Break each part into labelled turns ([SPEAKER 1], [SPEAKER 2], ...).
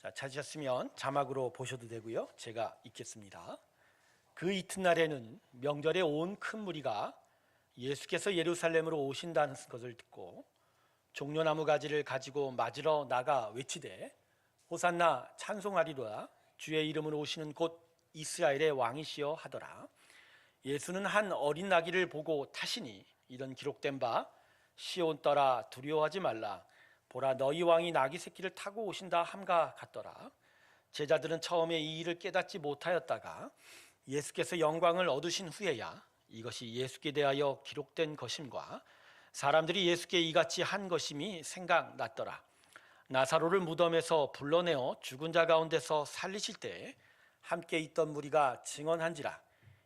[SPEAKER 1] 자, 찾으셨으면 자막으로 보셔도 되고요. 제가 읽겠습니다. 그 이튿날에는 명절에 온 큰 무리가 예수께서 예루살렘으로 오신다는 것을 듣고 종려나무 가지를 가지고 맞으러 나가 외치되 호산나 찬송하리로다 주의 이름으로 오시는 곧 이스라엘의 왕이시여 하더라. 예수는 한 어린 나귀를 보고 타시니 이런 기록된 바 시온 떠라 두려워하지 말라 보라 너희 왕이 나귀 새끼를 타고 오신다 함과 같더라. 제자들은 처음에 이 일을 깨닫지 못하였다가 예수께서 영광을 얻으신 후에야 이것이 예수께 대하여 기록된 것임과 사람들이 예수께 이같이 한 것임이 생각났더라. 나사로를 무덤에서 불러내어 죽은 자 가운데서 살리실 때 함께 있던 무리가 증언한지라.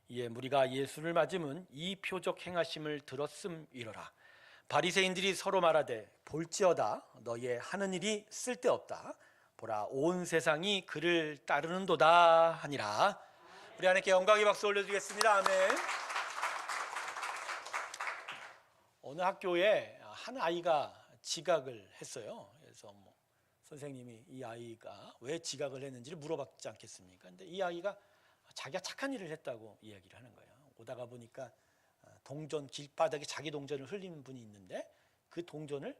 [SPEAKER 1] 이에 무리가 예수를 맞으면 이 표적 행하심을 들었음이로라. 바리새인들이 서로 말하되 볼지어다 너희의 하는 일이 쓸데없다 보라 온 세상이 그를 따르는도다 하니라. 우리 하나님께 영광의 박수 올려드리겠습니다. 아멘. 어느 학교에 한 아이가 지각을 했어요. 그래서 선생님이 이 아이가 왜 지각을 했는지를 물어봤지 않겠습니까? 근데 이 아이가 자기가 착한 일을 했다고 이야기를 하는 거예요. 오다가 보니까 동전 길바닥에 자기 동전을 흘리는 분이 있는데 그 동전을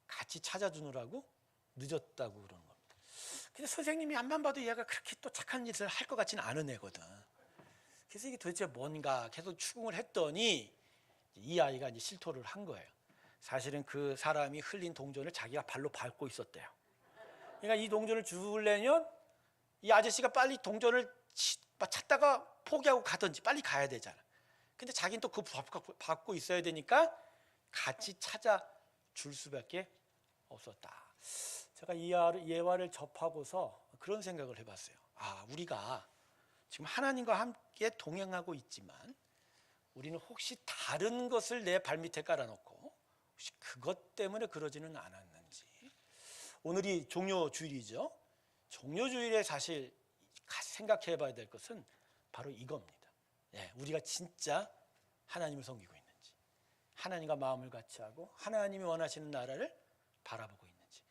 [SPEAKER 1] 같이 찾아주느라고 늦었다고 그러는 겁니다. 근데 선생님이 앞만 봐도 얘가 그렇게 또 착한 일을 할 것 같지는 않은 애거든. 그래서 이게 도대체 뭔가 계속 추궁을 했더니 이 아이가 이제 실토를 한 거예요. 사실은 그 사람이 흘린 동전을 자기가 발로 밟고 있었대요. 그러니까 이 동전을 주려면 이 아저씨가 빨리 동전을 찾다가 포기하고 가든지 빨리 가야 되잖아. 근데 자기는 또 그 밟고 있어야 되니까 같이 찾아줄 수밖에 없었다. 제가 이 예화를 접하고서 그런 생각을 해봤어요. 우리가 지금 하나님과 함께 동행하고 있지만 우리는 혹시 다른 것을 내 발밑에 깔아놓고 혹시 그것 때문에 그러지는 않았는지. 오늘이 종료주일이죠. 종료주일에 사실 생각해 봐야 될 것은 바로 이겁니다. 우리가 진짜 하나님을 섬기고 있는지, 하나님과 마음을 같이 하고 하나님이 원하시는 나라를 바라보고 있는지.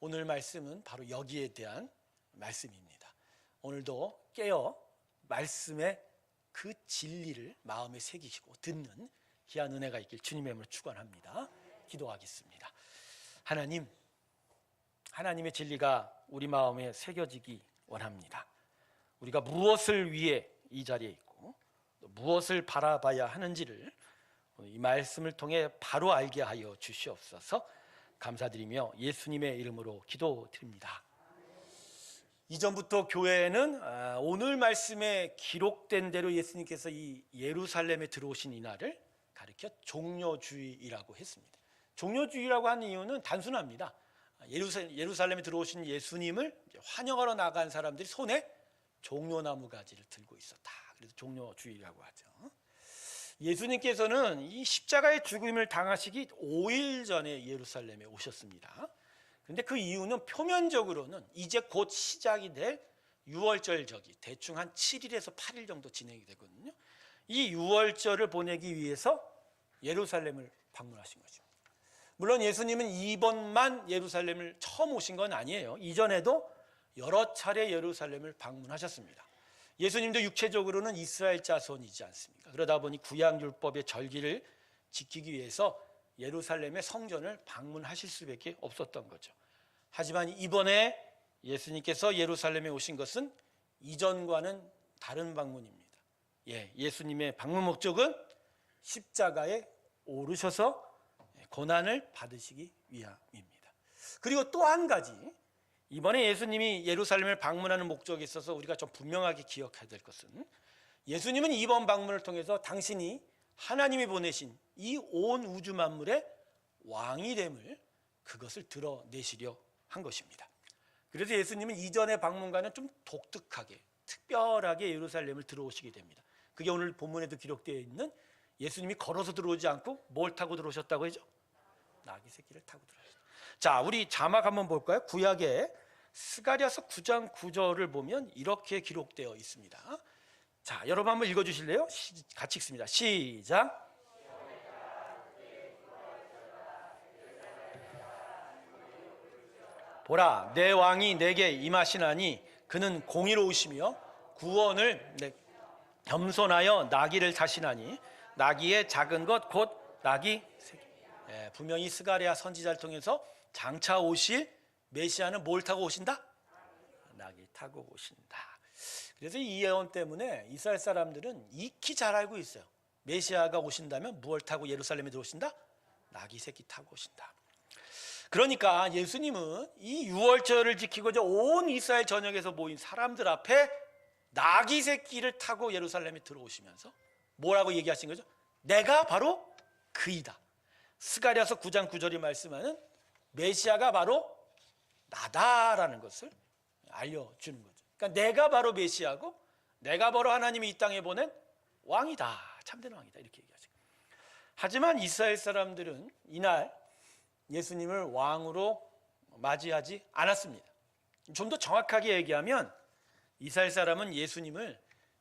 [SPEAKER 1] 오늘 말씀은 바로 여기에 대한 말씀입니다. 오늘도 깨어 말씀의 그 진리를 마음에 새기시고 듣는 귀한 은혜가 있길 주님의 이름으로 축원합니다. 기도하겠습니다. 하나님, 하나님의 진리가 우리 마음에 새겨지기 원합니다. 우리가 무엇을 위해 이 자리에 있고 무엇을 바라봐야 하는지를 이 말씀을 통해 바로 알게 하여 주시옵소서. 감사드리며 예수님의 이름으로 기도드립니다. 이전부터 교회는 오늘 말씀에 기록된 대로 예수님께서 이 예루살렘에 들어오신 이날을 가리켜 종료주일이라고 했습니다. 종료주일이라고 하는 이유는 단순합니다. 예루살렘에 들어오신 예수님을 환영하러 나간 사람들이 손에 종려나무 가지를 들고 있었다. 그래서 종료주일이라고 하죠. 예수님께서는 이 십자가의 죽음을 당하시기 5일 전에 예루살렘에 오셨습니다. 그런데 그 이유는 표면적으로는 이제 곧 시작이 될 유월절적이 대충 한 7일에서 8일 정도 진행이 되거든요. 이 유월절을 보내기 위해서 예루살렘을 방문하신 거죠. 물론 예수님은 이번만 예루살렘을 처음 오신 건 아니에요. 이전에도 여러 차례 예루살렘을 방문하셨습니다. 예수님도 육체적으로는 이스라엘 자손이지 않습니까? 그러다 보니 구약율법의 절기를 지키기 위해서 예루살렘의 성전을 방문하실 수밖에 없었던 거죠. 하지만 이번에 예수님께서 예루살렘에 오신 것은 이전과는 다른 방문입니다. 예수님의 방문 목적은 십자가에 오르셔서 고난을 받으시기 위함입니다. 그리고 또 한 가지, 이번에 예수님이 예루살렘을 방문하는 목적에 있어서 우리가 좀 분명하게 기억해야 될 것은 예수님은 이번 방문을 통해서 당신이 하나님이 보내신 이 온 우주 만물의 왕이됨을 그것을 드러내시려 한 것입니다. 그래서 예수님은 이전의 방문과는 좀 독특하게 특별하게 예루살렘을 들어오시게 됩니다. 그게 오늘 본문에도 기록되어 있는 예수님이 걸어서 들어오지 않고 뭘 타고 들어오셨다고 하죠? 나귀 새끼를 타고 들어오셨다. 자, 우리 자막 한번 볼까요? 구약에 스가랴서 9장 9절을 보면 이렇게 기록되어 있습니다. 자, 여러분 한번 읽어주실래요? 같이 읽습니다. 시작. 보라, 내 왕이 내게 임하시나니 그는 공의로우시며 구원을 겸손하여 나귀를 타시나니 나귀의 작은 것 곧 나귀 새끼. 분명히 스가랴 선지자를 통해서 장차 오실 메시아는 뭘 타고 오신다? 나귀 타고 오신다. 그래서 이 예언 때문에 이스라엘 사람들은 익히 잘 알고 있어요. 메시아가 오신다면 무엇을 타고 예루살렘에 들어오신다? 나귀 새끼 타고 오신다. 그러니까 예수님은 이 유월절을 지키고자 온 이스라엘 전역에서 모인 사람들 앞에 나귀 새끼를 타고 예루살렘에 들어오시면서 뭐라고 얘기하신 거죠? 내가 바로 그이다. 스가랴서 9장 9절이 말씀하는 메시아가 바로 나다라는 것을 알려주는 거죠. 그러니까 내가 바로 메시아고 내가 바로 하나님이 이 땅에 보낸 왕이다. 참된 왕이다. 이렇게 얘기하죠. 하지만 이스라엘 사람들은 이날 예수님을 왕으로 맞이하지 않았습니다. 좀 더 정확하게 얘기하면 이스라엘 사람은 예수님을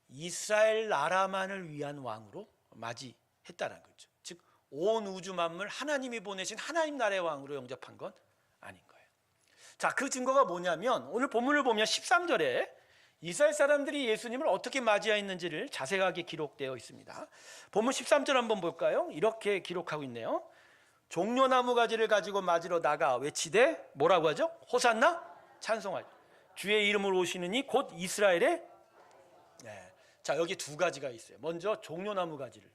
[SPEAKER 1] 이스라엘 나라만을 위한 왕으로 맞이했다는 거죠. 즉 온 우주 만물 하나님이 보내신 하나님 나라의 왕으로 영접한 건 아닌 거예요. 자, 그 증거가 뭐냐면 오늘 본문을 보면 13절에 이스라엘 사람들이 예수님을 어떻게 맞이했는지를 자세하게 기록되어 있습니다. 본문 13절 한번 볼까요? 이렇게 기록하고 있네요. 종려나무 가지를 가지고 맞으러 나가 외치되 뭐라고 하죠? 호산나 찬송하죠. 주의 이름으로 오시는 이 곧 이스라엘의 자, 여기 두 가지가 있어요. 먼저 종려나무 가지를.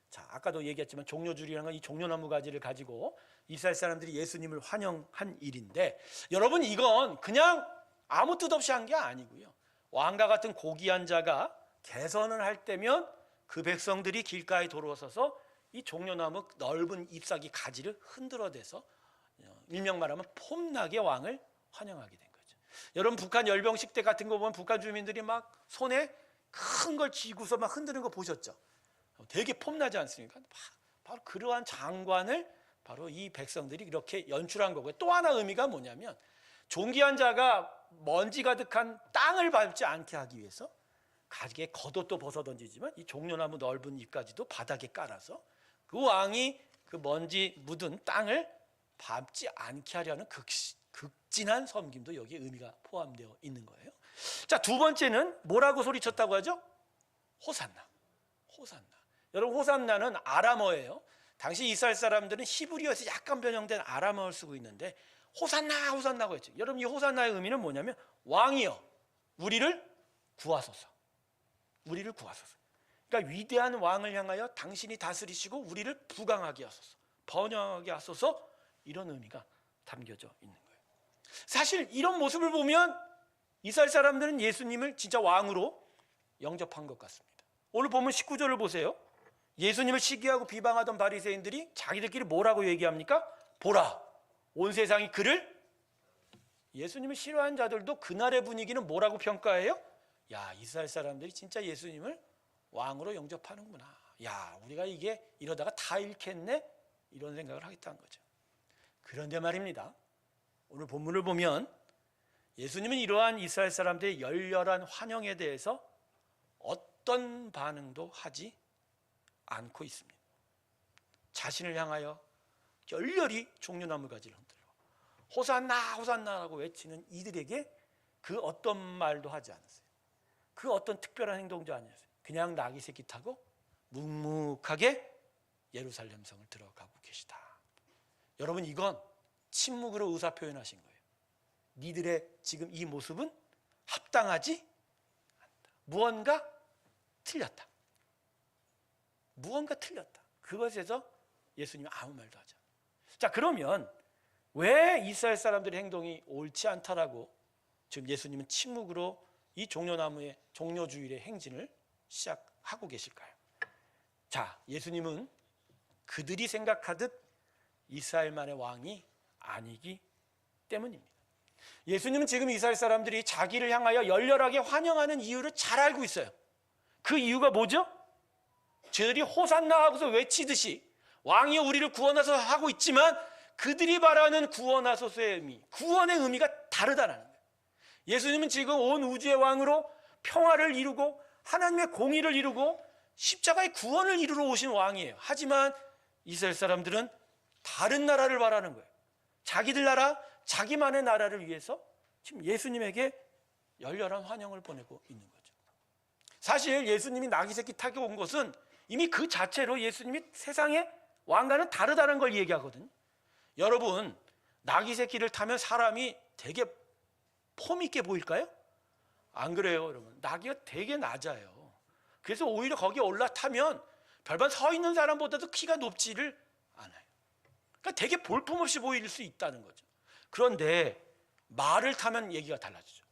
[SPEAKER 1] 자, 아까도 얘기했지만 종려줄이라는 건 이 종려나무 가지를 가지고 이스라엘 사람들이 예수님을 환영한 일인데 여러분 이건 그냥 아무 뜻 없이 한 게 아니고요. 왕과 같은 고귀한 자가 개선을 할 때면 그 백성들이 길가에 돌아서서 이 종려나무 넓은 잎사귀 가지를 흔들어대서 일명 말하면 폼나게 왕을 환영하게 된 거죠. 여러분 북한 열병식 때 같은 거 보면 북한 주민들이 막 손에 큰 걸 쥐고서 막 흔드는 거 보셨죠? 되게 폼나지 않습니까? 바로 그러한 장관을 바로 이 백성들이 이렇게 연출한 거고요. 또 하나 의미가 뭐냐면 존귀한 자가 먼지 가득한 땅을 밟지 않게 하기 위해서 가지에 겉옷도 벗어 던지지만 이 종려나무 넓은 잎까지도 바닥에 깔아서 그 왕이 그 먼지 묻은 땅을 밟지 않게 하려는 극진한 섬김도 여기에 의미가 포함되어 있는 거예요. 자, 두 번째는 뭐라고 소리쳤다고 하죠? 호산나. 호산나. 여러분 호산나는 아람어예요. 당시 이스라엘 사람들은 히브리어에서 약간 변형된 아람어를 쓰고 있는데 호산나 호산나고 했죠. 여러분 이 호산나의 의미는 뭐냐면 왕이여 우리를 구하소서. 우리를 구하소서. 그러니까 위대한 왕을 향하여 당신이 다스리시고 우리를 부강하게 하소서. 번영하게 하소서. 이런 의미가 담겨져 있는 거예요. 사실 이런 모습을 보면 이스라엘 사람들은 예수님을 진짜 왕으로 영접한 것 같습니다. 오늘 보면 19절을 보세요. 예수님을 시기하고 비방하던 바리새인들이 자기들끼리 뭐라고 얘기합니까? 보라, 온 세상이 그를 예수님을 싫어하는 자들도 그날의 분위기는 뭐라고 평가해요? 야, 이스라엘 사람들이 진짜 예수님을 왕으로 영접하는구나. 야, 우리가 이게 이러다가 다 잃겠네? 이런 생각을 하겠다는 거죠. 그런데 말입니다. 오늘 본문을 보면 예수님은 이러한 이스라엘 사람들의 열렬한 환영에 대해서 어떤 반응도 하지 않고 있습니다. 자신을 향하여 열렬히 종려나무 가지를 흔들고 호산나 호산나라고 외치는 이들에게 그 어떤 말도 하지 않았어요. 그 어떤 특별한 행동도 아니었어요. 그냥 나귀 새끼 타고 묵묵하게 예루살렘 성을 들어가고 계시다. 여러분 이건 침묵으로 의사 표현하신 거예요. 니들의 지금 이 모습은 합당하지 않다. 무언가 틀렸다. 무언가 틀렸다. 그것에서 예수님은 아무 말도 하지 않아요. 자, 그러면 왜 이스라엘 사람들의 행동이 옳지 않다라고 지금 예수님은 침묵으로 이 종려나무의 종려주일의 행진을 시작하고 계실까요? 자, 예수님은 그들이 생각하듯 이스라엘만의 왕이 아니기 때문입니다. 예수님은 지금 이스라엘 사람들이 자기를 향하여 열렬하게 환영하는 이유를 잘 알고 있어요. 그 이유가 뭐죠? 저들이 호산나 하고서 외치듯이 왕이 우리를 구원하소서 하고 있지만 그들이 바라는 구원하소서의 의미, 구원의 의미가 다르다는 거예요. 예수님은 지금 온 우주의 왕으로 평화를 이루고 하나님의 공의를 이루고 십자가의 구원을 이루러 오신 왕이에요. 하지만 이스라엘 사람들은 다른 나라를 바라는 거예요. 자기들 나라, 자기만의 나라를 위해서 지금 예수님에게 열렬한 환영을 보내고 있는 거죠. 사실 예수님이 나귀 새끼 타고 온 것은 이미 그 자체로 예수님이 세상의 왕과는 다르다는 걸 얘기하거든요. 여러분, 나귀 새끼를 타면 사람이 되게 폼 있게 보일까요? 안 그래요, 여러분. 나귀가 되게 낮아요. 그래서 오히려 거기에 올라타면 별반 서 있는 사람보다도 키가 높지를 않아요. 그러니까 되게 볼품없이 보일 수 있다는 거죠. 그런데 말을 타면 얘기가 달라지죠.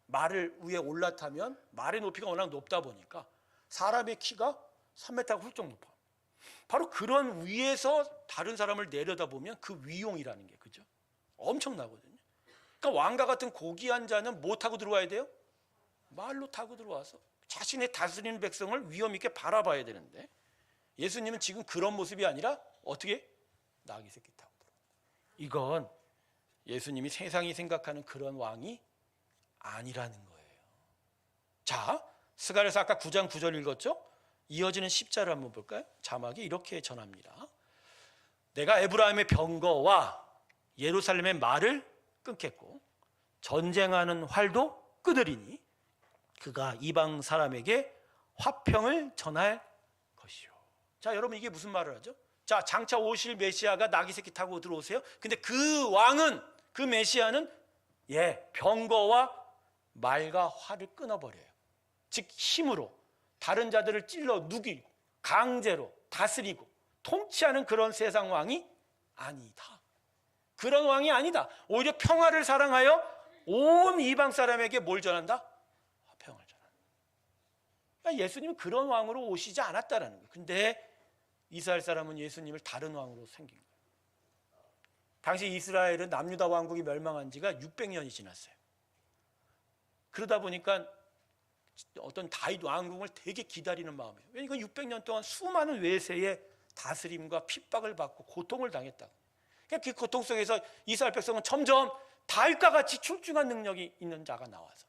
[SPEAKER 1] 말을 위에 올라타면 말의 높이가 워낙 높다 보니까 사람의 키가 3m가 훌쩍 높아요. 바로 그런 위에서 다른 사람을 내려다보면 그 위용이라는 게, 그죠? 엄청나거든요. 그러니까 왕과 같은 고귀한 자는 뭐 타고 들어와야 돼요? 말로 타고 들어와서 자신의 다스리는 백성을 위엄 있게 바라봐야 되는데, 예수님은 지금 그런 모습이 아니라 어떻게? 나귀 새끼 타고 들어와요. 이건 예수님이 세상이 생각하는 그런 왕이 아니라는 거예요. 자, 스가랴서 아까 9장 9절 읽었죠? 이어지는 10절을 한번 볼까요? 자막이 이렇게 전합니다. 내가 에브라임의 병거와 예루살렘의 말을 끊겠고 전쟁하는 활도 끊으리니 그가 이방 사람에게 화평을 전할 것이요. 자, 여러분, 이게 무슨 말을 하죠? 자, 장차 오실 메시아가 나귀 새끼 타고 들어오세요. 근데 그 왕은, 그 메시아는 병거와 말과 활을 끊어버려요. 즉 힘으로 다른 자들을 찔러 누기고 강제로 다스리고 통치하는 그런 세상 왕이 아니다. 그런 왕이 아니다. 오히려 평화를 사랑하여 온 이방 사람에게 뭘 전한다? 화평을 전한다. 그러니까 예수님은 그런 왕으로 오시지 않았다는 거예요. 근데 이스라엘 사람은 예수님을 다른 왕으로 생긴 거예요. 당시 이스라엘은 남유다 왕국이 멸망한 지가 600년이 지났어요. 그러다 보니까 어떤 다윗 왕국을 되게 기다리는 마음이에요. 왜냐하면 600년 동안 수많은 외세의 다스림과 핍박을 받고 고통을 당했다. 그 고통 속에서 이스라엘 백성은 점점 다윗과 같이 출중한 능력이 있는 자가 나와서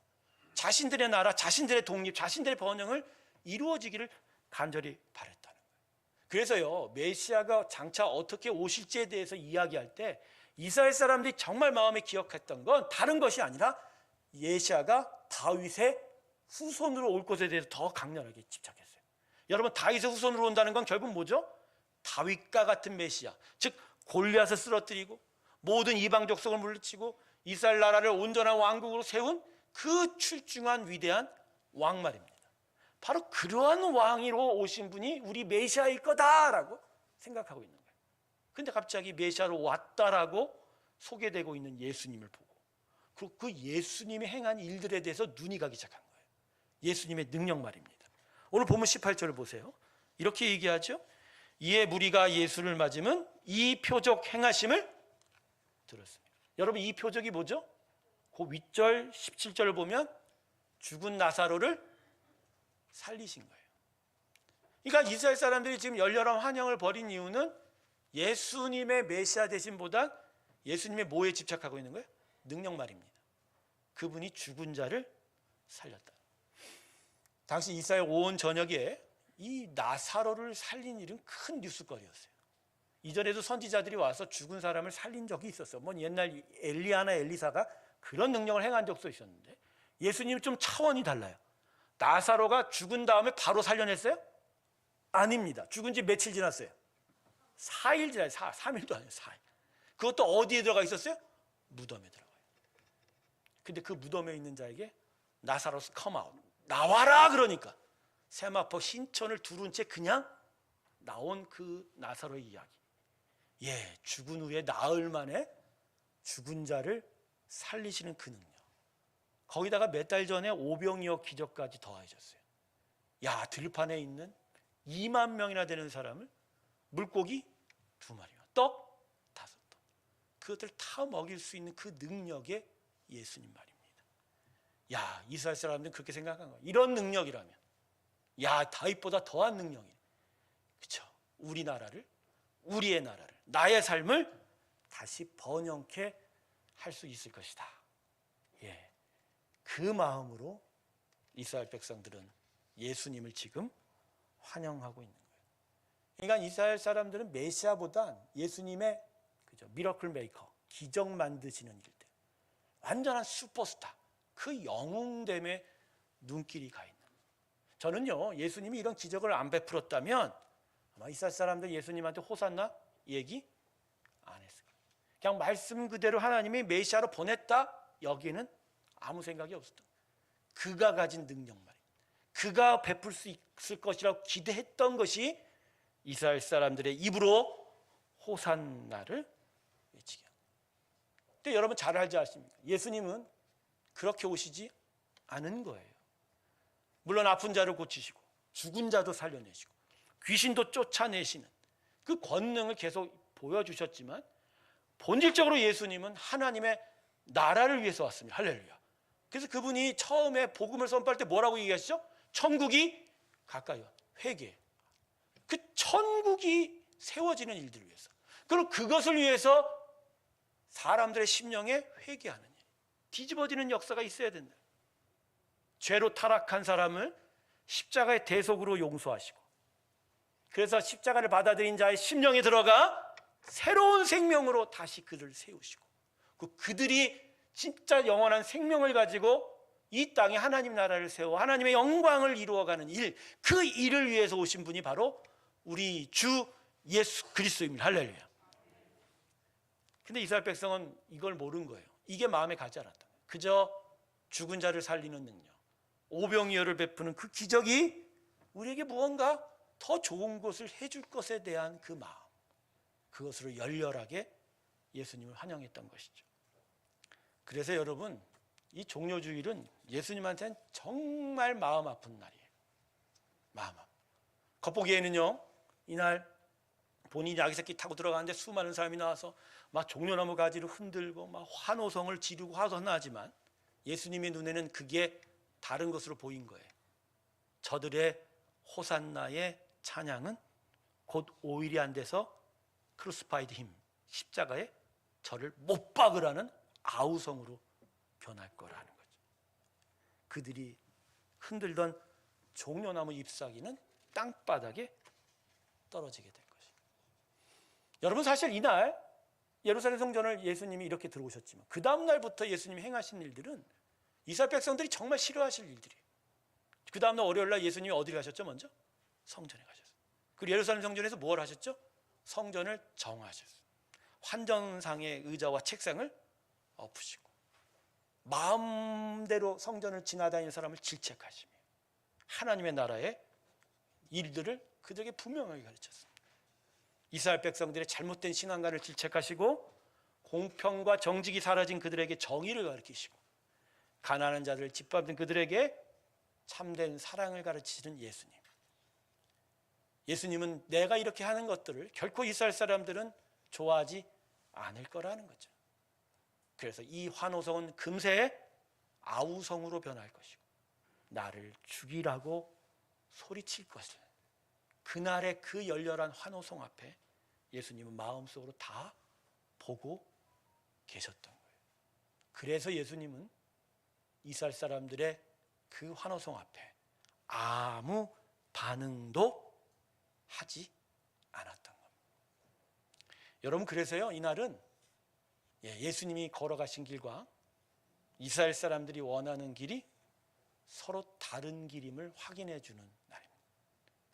[SPEAKER 1] 자신들의 나라, 자신들의 독립, 자신들의 번영을 이루어지기를 간절히 바랬다는 거예요. 그래서요, 메시아가 장차 어떻게 오실지에 대해서 이야기할 때 이스라엘 사람들이 정말 마음에 기억했던 건 다른 것이 아니라 메시아가 다윗의 후손으로 올 것에 대해서 더 강렬하게 집착했어요. 여러분, 다윗의 후손으로 온다는 건 결국 뭐죠? 다윗과 같은 메시아, 즉 골리앗을 쓰러뜨리고 모든 이방 족속을 물리치고 이스라엘 나라를 온전한 왕국으로 세운 그 출중한 위대한 왕 말입니다. 바로 그러한 왕으로 오신 분이 우리 메시아일 거다라고 생각하고 있는 거예요. 근데 갑자기 메시아로 왔다라고 소개되고 있는 예수님을 보고 그 예수님이 행한 일들에 대해서 눈이 가기 시작한 거예요. 예수님의 능력 말입니다. 오늘 본문 18절을 보세요. 이렇게 얘기하죠. 이에 무리가 예수를 맞으면 이 표적 행하심을 들었습니다. 여러분, 이 표적이 뭐죠? 그 윗절 17절을 보면 죽은 나사로를 살리신 거예요. 그러니까 이스라엘 사람들이 지금 열렬한 환영을 벌인 이유는 예수님의 메시아 되심보다 예수님의 뭐에 집착하고 있는 거예요? 능력 말입니다. 그분이 죽은 자를 살렸다. 당시 이스라엘 온 전역에 이 나사로를 살린 일은 큰 뉴스거리였어요. 이전에도 선지자들이 와서 죽은 사람을 살린 적이 있었어요. 뭐 옛날 엘리야나 엘리사가 그런 능력을 행한 적도 있었는데 예수님은 좀 차원이 달라요. 나사로가 죽은 다음에 바로 살려냈어요? 아닙니다. 죽은 지 며칠 지났어요? 4일 지나요. 3일도 아니에요. 4일. 그것도 어디에 들어가 있었어요? 무덤에 들어가요. 근데 그 무덤에 있는 자에게 나사로스 come out, 나와라 그러니까 세마포 신천을 두른 채 그냥 나온 그 나사로의 이야기. 죽은 후에 나흘 만에 죽은 자를 살리시는 그 능력. 거기다가 몇 달 전에 오병이어 기적까지 더해졌어요. 들판에 있는 2만 명이나 되는 사람을 물고기 2마리와 떡 5돈, 그것들 다 먹일 수 있는 그 능력의 예수님 말입니다. 이스라엘 사람들은 그렇게 생각한 거예요. 이런 능력이라면 다윗보다 더한 능력이네. 그렇죠? 우리나라를, 우리의 나라를, 나의 삶을 다시 번영케 할 수 있을 것이다. 그 마음으로 이스라엘 백성들은 예수님을 지금 환영하고 있는 거예요. 그러니까 이스라엘 사람들은 메시아보단 예수님의 미러클 메이커, 기적 만드시는 일들, 완전한 슈퍼스타, 그 영웅됨에 눈길이 가 있는. 저는요, 예수님이 이런 기적을 안 베풀었다면 아마 이스라엘 사람들 예수님한테 호산나 얘기 안 했을 거예요. 그냥 말씀 그대로 하나님이 메시아로 보냈다, 여기에는 아무 생각이 없었던 거예요. 그가 가진 능력 말이에요. 그가 베풀 수 있을 것이라고 기대했던 것이 이스라엘 사람들의 입으로 호산나를 외치게 합니다. 근데 여러분 잘 알지 않습니까? 예수님은 그렇게 오시지 않은 거예요. 물론 아픈 자를 고치시고 죽은 자도 살려내시고 귀신도 쫓아내시는 그 권능을 계속 보여주셨지만, 본질적으로 예수님은 하나님의 나라를 위해서 왔습니다. 할렐루야. 그래서 그분이 처음에 복음을 선포할 때 뭐라고 얘기하시죠? 천국이 가까이 와. 회개. 그 천국이 세워지는 일들을 위해서, 그리고 그것을 위해서 사람들의 심령에 회개하는 일, 뒤집어지는 역사가 있어야 된다. 죄로 타락한 사람을 십자가의 대속으로 용서하시고, 그래서 십자가를 받아들인 자의 심령에 들어가 새로운 생명으로 다시 그들을 세우시고, 그들이 진짜 영원한 생명을 가지고 이 땅에 하나님 나라를 세워 하나님의 영광을 이루어가는 일, 그 일을 위해서 오신 분이 바로 우리 주 예수 그리스도입니다. 할렐루야. 근데 이스라엘 백성은 이걸 모른 거예요. 이게 마음에 가지 않았다. 그저 죽은 자를 살리는 능력, 오병이어를 베푸는 그 기적이 우리에게 무언가 더 좋은 것을 해줄 것에 대한 그 마음, 그것으로 열렬하게 예수님을 환영했던 것이죠. 그래서 여러분, 이 종료주일은 예수님한테는 정말 마음 아픈 날이에요. 마음 아픈. 겉보기에는요, 이날 본인이 아기 새끼 타고 들어가는데 수많은 사람이 나와서 막 종려나무 가지를 흔들고 막 환호성을 지르고 화선하지만, 예수님의 눈에는 그게 다른 것으로 보인 거예요. 저들의 호산나의 찬양은 곧 5일이 안 돼서 크루스파이드 힘, 십자가에 저를 못 박으라는 아우성으로 변할 거라는 거죠. 그들이 흔들던 종려나무 잎사귀는 땅바닥에 떨어지게 될 것이에요. 여러분, 사실 이날 예루살렘 성전을 예수님이 이렇게 들어오셨지만 그 다음 날부터 예수님이 행하신 일들은 이스라엘 백성들이 정말 싫어하실 일들이에요. 그 다음 날 월요일 날 예수님이 어디를 가셨죠? 먼저 성전에 가셨어요. 그리고 예루살렘 성전에서 뭘 하셨죠? 성전을 정하셨어요. 환전상의 의자와 책상을 엎으시고 마음대로 성전을 지나다니는 사람을 질책하시며 하나님의 나라의 일들을 그들에게 분명하게 가르쳤습니다. 이스라엘 백성들의 잘못된 신앙관을 질책하시고 공평과 정직이 사라진 그들에게 정의를 가르치시고 가난한 자들을 짓밟는 그들에게 참된 사랑을 가르치시는 예수님. 예수님은 내가 이렇게 하는 것들을 결코 이스라엘 사람들은 좋아하지 않을 거라는 거죠. 그래서 이 환호성은 금세 아우성으로 변할 것이고 나를 죽이라고 소리칠 것을, 그날의 그 열렬한 환호성 앞에 예수님은 마음속으로 다 보고 계셨던 거예요. 그래서 예수님은 이스라엘 사람들의 그 환호성 앞에 아무 반응도 하지 않았던 겁니다. 여러분, 그래서요, 이날은 예수님이 걸어가신 길과 이스라엘 사람들이 원하는 길이 서로 다른 길임을 확인해 주는 날입니다.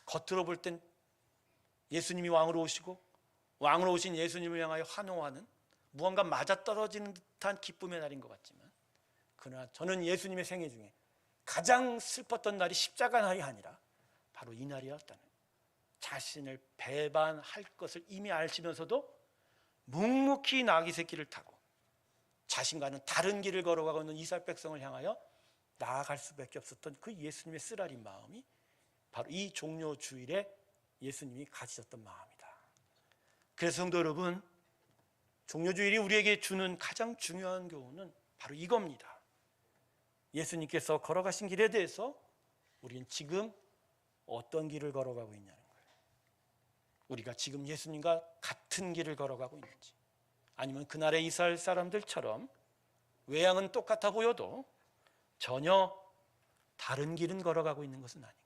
[SPEAKER 1] 겉으로 볼 땐 예수님이 왕으로 오시고 왕으로 오신 예수님을 향하여 환호하는 무언가 맞아떨어지는 듯한 기쁨의 날인 것 같지만, 그러나 저는 예수님의 생애 중에 가장 슬펐던 날이 십자가 날이 아니라 바로 이 날이었다는 거예요. 자신을 배반할 것을 이미 아시면서도 묵묵히 나귀 새끼를 타고 자신과는 다른 길을 걸어가고 있는 이스라엘 백성을 향하여 나아갈 수밖에 없었던 그 예수님의 쓰라린 마음이 바로 이 종료 주일에 예수님이 가지셨던 마음이다. 그래서 성도 여러분, 종료 주일이 우리에게 주는 가장 중요한 교훈은 바로 이겁니다. 예수님께서 걸어가신 길에 대해서 우리는 지금 어떤 길을 걸어가고 있냐는 거예요. 우리가 지금 예수님과 같은 길을 걸어가고 있는지, 아니면 그날의 이스라엘 사람들처럼 외양은 똑같아 보여도 전혀 다른 길은 걸어가고 있는 것은 아닌가.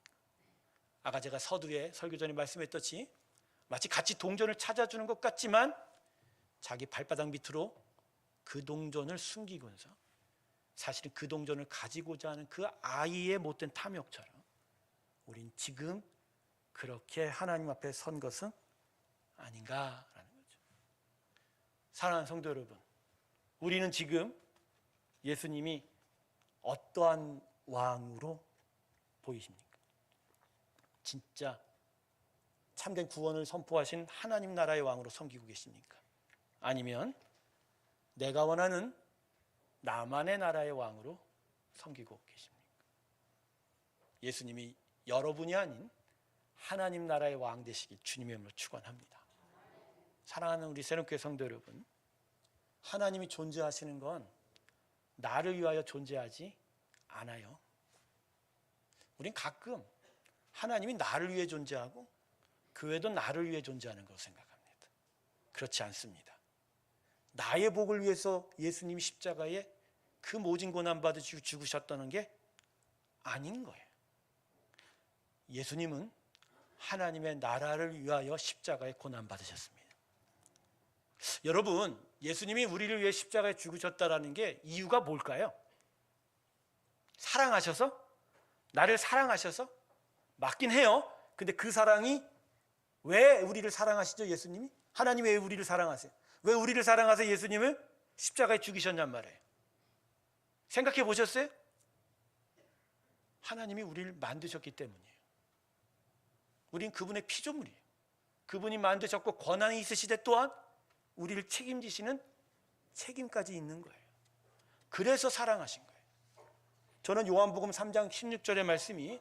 [SPEAKER 1] 아까 제가 서두에 설교 전에 말씀했듯이 마치 같이 동전을 찾아주는 것 같지만 자기 발바닥 밑으로 그 동전을 숨기면서 사실은 그 동전을 가지고자 하는 그 아이의 못된 탐욕처럼 우린 지금 그렇게 하나님 앞에 선 것은 아닌가라는 거죠. 사랑하는 성도 여러분, 우리는 지금 예수님이 어떠한 왕으로 보이십니까? 진짜 참된 구원을 선포하신 하나님 나라의 왕으로 섬기고 계십니까? 아니면 내가 원하는 나만의 나라의 왕으로 섬기고 계십니까? 예수님이 여러분이 아닌 하나님 나라의 왕 되시길 주님의 이름으로 축원합니다. 사랑하는 우리 새롭게 성도 여러분, 하나님이 존재하시는 건 나를 위하여 존재하지 않아요. 우린 가끔 하나님이 나를 위해 존재하고 그 외에도 나를 위해 존재하는 것으로 생각합니다. 그렇지 않습니다. 나의 복을 위해서 예수님이 십자가에 그 모진 고난 받으시고 죽으셨다는 게 아닌 거예요. 예수님은 하나님의 나라를 위하여 십자가에 고난 받으셨습니다. 여러분, 예수님이 우리를 위해 십자가에 죽으셨다라는 게 이유가 뭘까요? 사랑하셔서? 나를 사랑하셔서? 맞긴 해요. 근데 그 사랑이 왜 우리를 사랑하시죠? 예수님이? 하나님이 왜 우리를 사랑하세요? 왜 우리를 사랑하셔서 예수님을 십자가에 죽이셨냔 말이에요. 생각해 보셨어요? 하나님이 우리를 만드셨기 때문이에요. 우린 그분의 피조물이에요. 그분이 만드셨고 권한이 있으시되 또한 우리를 책임지시는 책임까지 있는 거예요. 그래서 사랑하신 거예요. 저는 요한복음 3장 16절의 말씀이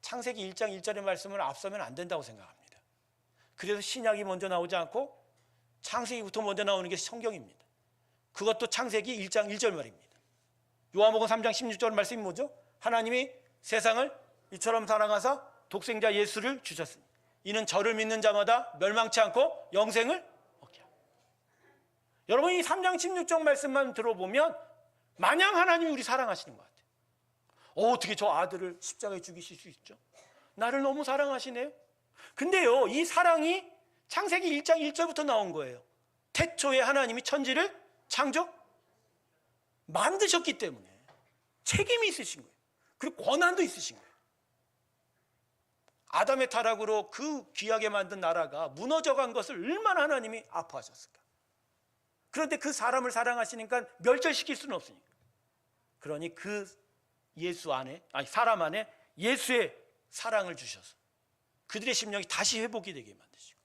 [SPEAKER 1] 창세기 1장 1절의 말씀을 앞서면 안 된다고 생각합니다. 그래서 신약이 먼저 나오지 않고 창세기부터 먼저 나오는 게 성경입니다. 그것도 창세기 1장 1절 말입니다. 요한복음 3장 16절 말씀이 뭐죠? 하나님이 세상을 이처럼 사랑하사 독생자 예수를 주셨습니다. 이는 저를 믿는 자마다 멸망치 않고 영생을 얻게 합니다. 여러분, 이 3장 16절 말씀만 들어보면 마냥 하나님이 우리 사랑하시는 것 같아요. 어떻게 저 아들을 십자가에 죽이실 수 있죠? 나를 너무 사랑하시네요. 근데요, 이 사랑이 창세기 1장 1절부터 나온 거예요. 태초에 하나님이 천지를 창조 만드셨기 때문에 책임이 있으신 거예요. 그리고 권한도 있으신 거예요. 아담의 타락으로 그 귀하게 만든 나라가 무너져간 것을 얼마나 하나님이 아파하셨을까. 그런데 그 사람을 사랑하시니까 멸절시킬 수는 없으니까. 그러니 그 사람 안에 예수의 사랑을 주셔서 그들의 심령이 다시 회복이 되게 만드시고,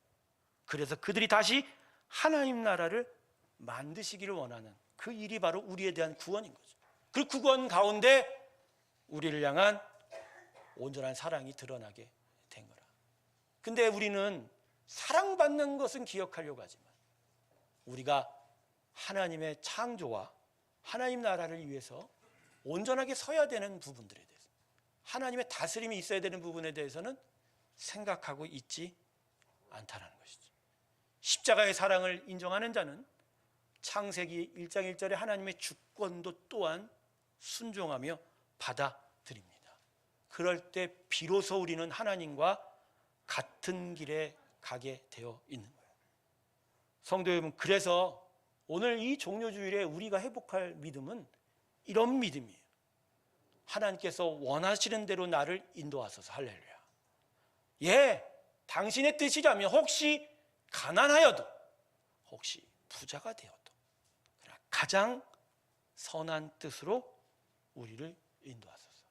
[SPEAKER 1] 그래서 그들이 다시 하나님 나라를 만드시기를 원하는 그 일이 바로 우리에 대한 구원인 거죠. 그 구원 가운데 우리를 향한 온전한 사랑이 드러나게 된 거라. 근데 우리는 사랑받는 것은 기억하려고 하지만 우리가 하나님의 창조와 하나님 나라를 위해서 온전하게 서야 되는 부분들에 대해서, 하나님의 다스림이 있어야 되는 부분에 대해서는 생각하고 있지 않다는 것이죠. 십자가의 사랑을 인정하는 자는 창세기 1장 1절에 하나님의 주권도 또한 순종하며 받아들입니다. 그럴 때 비로소 우리는 하나님과 같은 길에 가게 되어 있는 거예요. 성도 여러분, 그래서 오늘 이 종료주일에 우리가 회복할 믿음은 이런 믿음이에요. 하나님께서 원하시는 대로 나를 인도하소서. 할렐루야. 예, 당신의 뜻이라면 혹시 가난하여도, 혹시 부자가 되어도 가장 선한 뜻으로 우리를 인도하소서.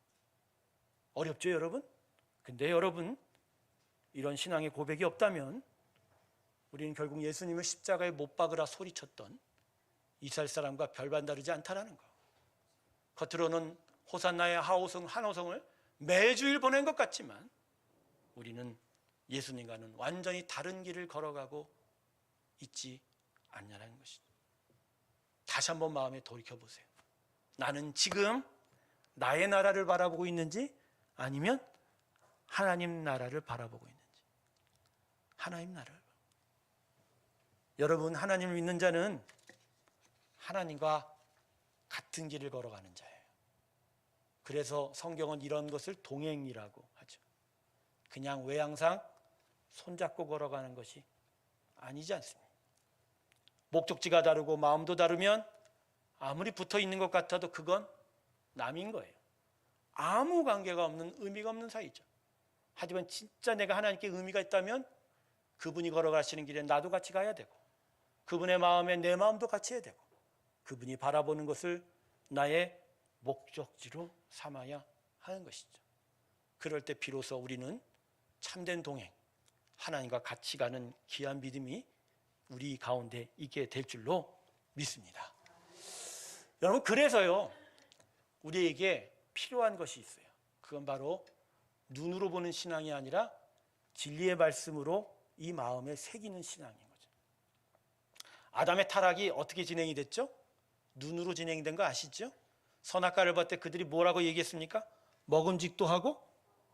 [SPEAKER 1] 어렵죠, 여러분? 근데 여러분, 이런 신앙의 고백이 없다면 우리는 결국 예수님을 십자가에 못 박으라 소리쳤던 이스라엘 사람과 별반 다르지 않다라는 거. 겉으로는 호산나의 한호성을 매주일 보낸 것 같지만 우리는 예수님과는 완전히 다른 길을 걸어가고 있지 않냐는 것이죠. 다시 한번 마음에 돌이켜보세요. 나는 지금 나의 나라를 바라보고 있는지 아니면 하나님 나라를 바라보고 있는지. 하나님 나라를. 여러분, 하나님을 믿는 자는 하나님과 같은 길을 걸어가는 자예요. 그래서 성경은 이런 것을 동행이라고 하죠. 그냥 외양상 손잡고 걸어가는 것이 아니지 않습니까? 목적지가 다르고 마음도 다르면 아무리 붙어 있는 것 같아도 그건 남인 거예요. 아무 관계가 없는, 의미가 없는 사이죠. 하지만 진짜 내가 하나님께 의미가 있다면 그분이 걸어가시는 길에 나도 같이 가야 되고, 그분의 마음에 내 마음도 같이 해야 되고, 그분이 바라보는 것을 나의 목적지로 삼아야 하는 것이죠. 그럴 때 비로소 우리는 참된 동행, 하나님과 같이 가는 귀한 믿음이 우리 가운데 있게 될 줄로 믿습니다. 여러분, 그래서요, 우리에게 필요한 것이 있어요. 그건 바로 눈으로 보는 신앙이 아니라 진리의 말씀으로 이 마음에 새기는 신앙인 거죠. 아담의 타락이 어떻게 진행이 됐죠? 눈으로 진행된 거 아시죠? 선악과를 볼 때 그들이 뭐라고 얘기했습니까? 먹음직도 하고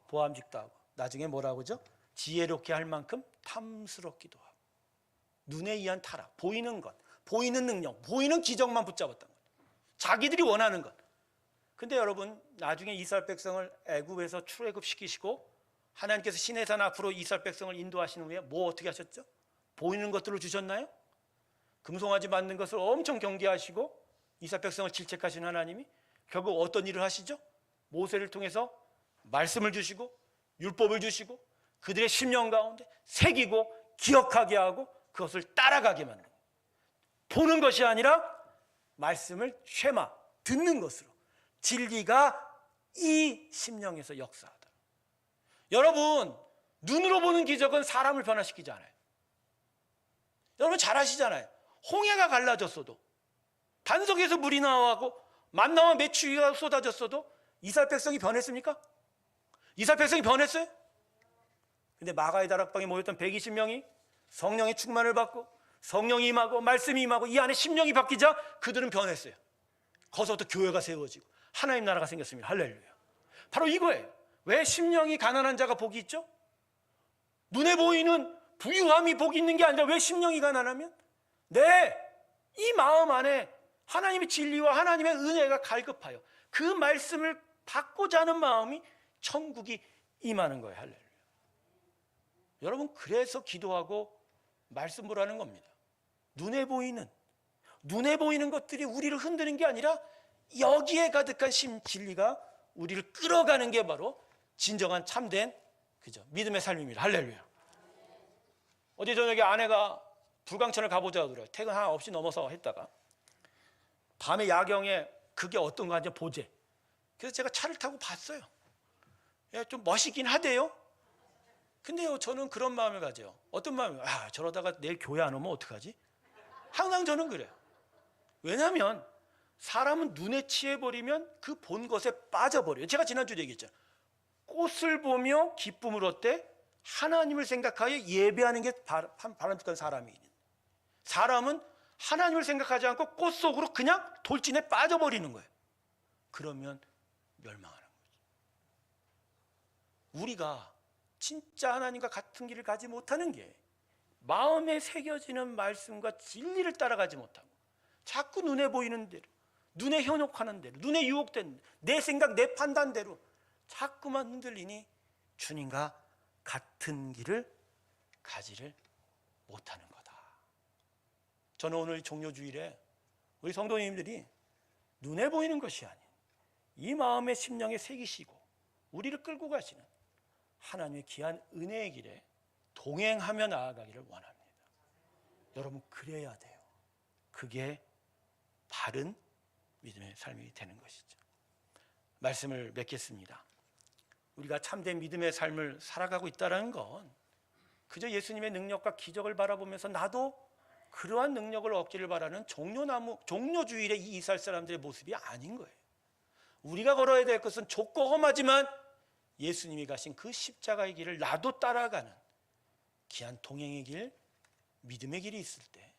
[SPEAKER 1] 보암직도 하고, 나중에 뭐라고죠? 지혜롭게 할 만큼 탐스럽기도 하고. 눈에 의한 타락, 보이는 것, 보이는 능력, 보이는 기적만 붙잡았던 것, 자기들이 원하는 것. 근데 여러분, 나중에 이스라엘 백성을 애굽에서 출애굽시키시고 하나님께서 시내산 앞으로 이스라엘 백성을 인도하신 후에 뭐 어떻게 하셨죠? 보이는 것들을 주셨나요? 금송아지 만든 것을 엄청 경계하시고 이스라엘 백성을 질책하신 하나님이 결국 어떤 일을 하시죠? 모세를 통해서 말씀을 주시고 율법을 주시고 그들의 심령 가운데 새기고 기억하게 하고 그것을 따라가게 만드는 거예요. 보는 것이 아니라 말씀을 쉐마, 듣는 것으로 진리가 이 심령에서 역사하다. 여러분, 눈으로 보는 기적은 사람을 변화시키지 않아요. 여러분 잘 아시잖아요. 홍해가 갈라졌어도, 반석에서 물이 나와고 만나와 메추리가 쏟아졌어도 이스라엘 백성이 변했습니까? 이스라엘 백성이 변했어요? 근데 마가의 다락방에 모였던 120명이 성령의 충만을 받고 성령이 임하고 말씀이 임하고 이 안에 심령이 바뀌자 그들은 변했어요. 거기서부터 교회가 세워지고 하나님 나라가 생겼습니다. 할렐루야. 바로 이거예요. 왜 심령이 가난한 자가 복이 있죠? 눈에 보이는 부유함이 복이 있는 게 아니라 왜 심령이 가난하면? 이 마음 안에 하나님의 진리와 하나님의 은혜가 갈급하여 그 말씀을 받고자 하는 마음이 천국이 임하는 거예요. 할렐루야. 여러분, 그래서 기도하고 말씀 보라는 겁니다. 눈에 보이는 것들이 우리를 흔드는 게 아니라 여기에 가득한 진리가 우리를 끌어가는 게 바로 진정한 참된 믿음의 삶입니다. 할렐루야. 어제 저녁에 아내가 불광천을 가보자 그래요. 퇴근 하나 없이 넘어서 했다가 밤에 야경에 그게 어떤 거 하는지 보재. 그래서 제가 차를 타고 봤어요. 좀 멋있긴 하대요. 근데요, 저는 그런 마음을 가져요. 어떤 마음이에요? 저러다가 내일 교회 안 오면 어떡하지? 항상 저는 그래요. 왜냐하면 사람은 눈에 취해버리면 그 본 것에 빠져버려요. 제가 지난주에 얘기했잖아요. 꽃을 보며 기쁨을 얻되 하나님을 생각하여 예배하는 게 바람직한 사람이에요. 사람은 하나님을 생각하지 않고 꽃 속으로 그냥 돌진에 빠져버리는 거예요. 그러면 멸망하는 거죠. 우리가 진짜 하나님과 같은 길을 가지 못하는 게 마음에 새겨지는 말씀과 진리를 따라가지 못하고 자꾸 눈에 보이는 대로, 눈에 현혹하는 대로, 눈에 유혹된 내 생각, 내 판단대로 자꾸만 흔들리니 주님과 같은 길을 가지를 못하는 거다. 저는 오늘 종료주일에 우리 성도님들이 눈에 보이는 것이 아닌 이 마음의 심령에 새기시고 우리를 끌고 가시는 하나님의 귀한 은혜의 길에 동행하며 나아가기를 원합니다. 여러분, 그래야 돼요. 그게 바른 믿음의 삶이 되는 것이죠. 말씀을 맺겠습니다. 우리가 참된 믿음의 삶을 살아가고 있다는 건 그저 예수님의 능력과 기적을 바라보면서 나도 그러한 능력을 얻기를 바라는 종려주일의 이 이스라엘 사람들의 모습이 아닌 거예요. 우리가 걸어야 될 것은 좁고 험하지만 예수님이 가신 그 십자가의 길을 나도 따라가는 귀한 동행의 길, 믿음의 길이 있을 때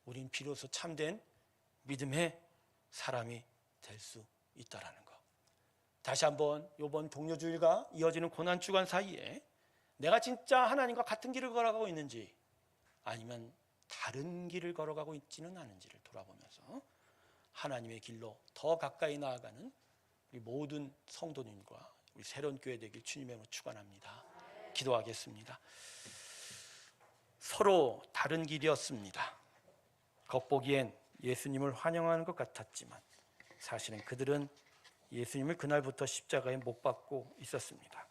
[SPEAKER 1] 우린 비로소 참된 믿음의 사람이 될 수 있다라는 것. 다시 한번 이번 종려주일과 이어지는 고난주간 사이에 내가 진짜 하나님과 같은 길을 걸어가고 있는지 아니면 다른 길을 걸어가고 있지는 않은지를 돌아보면서 하나님의 길로 더 가까이 나아가는 우리 모든 성도님과 우리 새로운 교회 되길 주님의 이름으로 축원합니다. 기도하겠습니다. 서로 다른 길이었습니다. 겉보기엔 예수님을 환영하는 것 같았지만 사실은 그들은 예수님을 그날부터 십자가에 못 박고 있었습니다.